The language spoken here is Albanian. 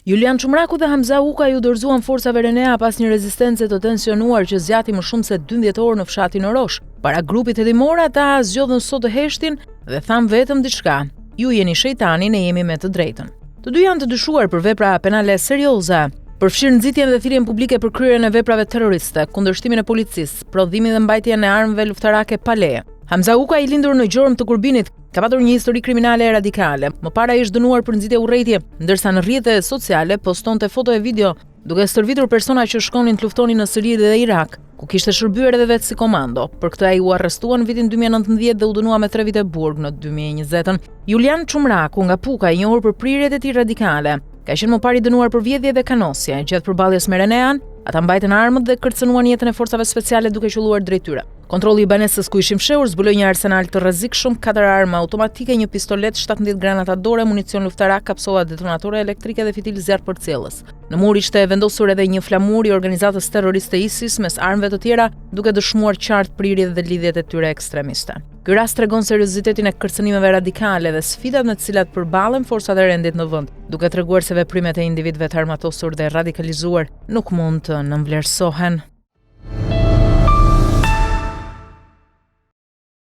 Julian Çumraku dhe Hamza Ukaj u dorëzuan forcave RENEA pas një rezistence të tensionuar që zgjati më shumë se 12 orë në fshatin Orosh. Para grupit hetimor ata zgjodhën sot të heshtin dhe thanë vetëm diçka: ju jeni shejtani, ne jemi me të drejtën. Të dy janë të dyshuar për vepra penale serioze, përfshirë nxitjen dhe thirrjen publike për kryerjen e veprave terroriste, kundërshtimin e policisë, prodhimin dhe mbajtjen e armëve luftarake pa leje. Hamza Ukaj, i lindur në Gjormë të Kurbinit, ka patur një histori kriminale e radikale. Më para ishte dënuar për nxitje urrejtje, ndërsa në rrjetet sociale postonte foto e video duke stërvitur persona që shkonin të luftonin në Siri dhe Irak, ku kishte shërbyer edhe vetë si komando. Për këtë ai u arrestuan në vitin 2019 dhe u dënua me 3 vite burg në 2020. Julian Çumraku nga Puka, i njohur për prirjet e tij radikale, ka qenë më parë i dënuar për vjedhje dhe kanosje. Gjatë përballjes me RENEA-n, ata mbajtën armët dhe kërcënuan jetën e forcave speciale duke qelluar drejt tyre. Kontrolli i banesës ku ishim fshehur zbuloi një arsenal të rrezikshëm, 4 arma automatike, një pistolet, 17 granata dore, municion luftarak, kapsolla detonatore elektrike dhe fitil zjarr përcjellës. Në mur ishte vendosur edhe një flamur i organizatës terroriste ISIS mes armëve të tjera, duke dëshmuar qartë prirjet dhe lidhjet e tyre ekstremiste. Ky rast tregon seriozitetin e kërcënimeve radikale dhe sfidat me të cilat përballen forcat e rendit në vend, duke treguar se veprimet e individëve të armatosur dhe radikalizuar nuk mund të nënvlerësohen.